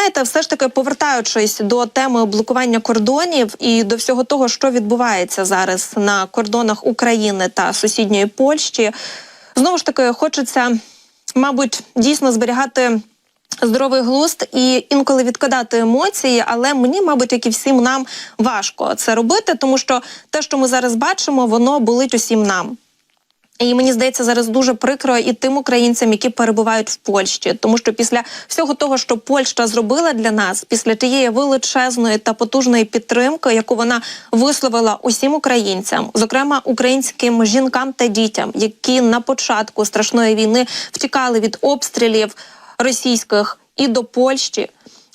знаєте, все ж таки повертаючись до теми блокування кордонів і до всього того, що відбувається зараз на кордонах України та сусідньої Польщі, знову ж таки хочеться, мабуть, дійсно зберігати здоровий глузд і інколи відкидати емоції, але мені, мабуть, як і всім нам, важко це робити, тому що те, що ми зараз бачимо, воно болить усім нам. І мені здається, зараз дуже прикро і тим українцям, які перебувають в Польщі. Тому що після всього того, що Польща зробила для нас, після тієї величезної та потужної підтримки, яку вона висловила усім українцям, зокрема українським жінкам та дітям, які на початку страшної війни втікали від обстрілів російських і до Польщі,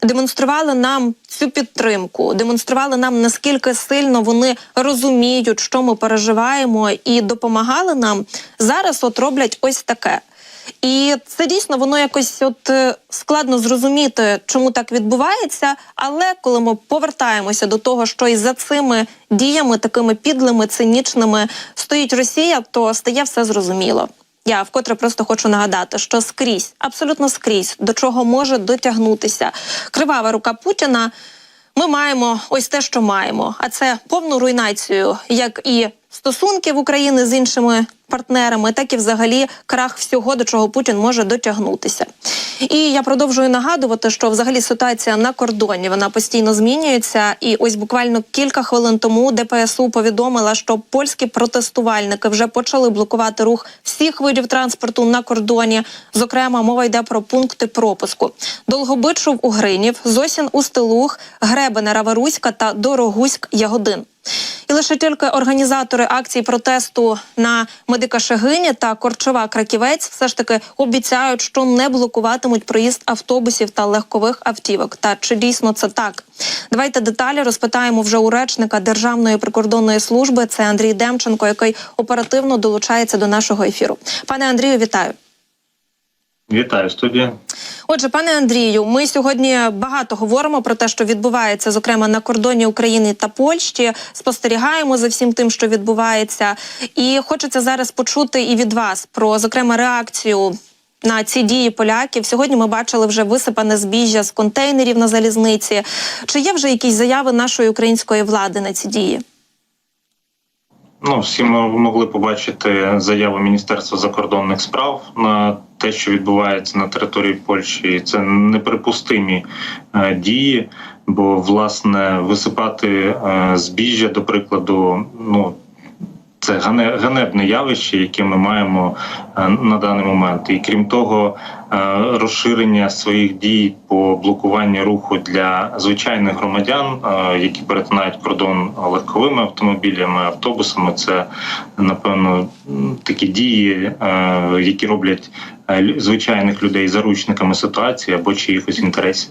демонстрували нам цю підтримку, демонстрували нам, наскільки сильно вони розуміють, що ми переживаємо, і допомагали нам, зараз от роблять ось таке. І це дійсно, воно якось складно зрозуміти, чому так відбувається, але коли ми повертаємося до того, що і за цими діями, такими підлими, цинічними, стоїть Росія, то стає все зрозуміло. Я вкотре просто хочу нагадати, що скрізь, абсолютно скрізь, до чого може дотягнутися кривава рука Путіна, ми маємо ось те, що маємо. А це повну руйнацію, як і стосунків України з іншими партнерами, так і взагалі крах всього, до чого Путін може дотягнутися. І я продовжую нагадувати, що взагалі ситуація на кордоні, вона постійно змінюється. І ось буквально кілька хвилин тому ДПСУ повідомила, що польські протестувальники вже почали блокувати рух всіх видів транспорту на кордоні. Зокрема, мова йде про пункти пропуску. Долгобичув-Угринів, Зосін-Устилуг, Гребене-Раворуська та Дорогуськ-Ягодин. І лише тільки організатори акції протесту на Медика-Шегині та Корчова-Краківець все ж таки обіцяють, що не блокуватимуть проїзд автобусів та легкових автівок. Та чи дійсно це так? Давайте деталі розпитаємо вже у речника Державної прикордонної служби. Це Андрій Демченко, який оперативно долучається до нашого ефіру. Пане Андрію, вітаю. Вітаю, студія. Отже, пане Андрію, ми сьогодні багато говоримо про те, що відбувається, зокрема, на кордоні України та Польщі, спостерігаємо за всім тим, що відбувається. І хочеться зараз почути і від вас про, зокрема, реакцію на ці дії поляків. Сьогодні ми бачили вже висипане збіжжя з контейнерів на залізниці. Чи є вже якісь заяви нашої української влади на ці дії? Всі ми могли побачити заяву Міністерства закордонних справ на те, що відбувається на території Польщі. Це неприпустимі дії, бо, власне, висипати збіжжя, до прикладу, це ганебне явище, яке ми маємо на даний момент. І крім того, розширення своїх дій по блокуванню руху для звичайних громадян, які перетинають кордон легковими автомобілями, автобусами, це, напевно, такі дії, які роблять звичайних людей заручниками ситуації або чиїхось інтересів.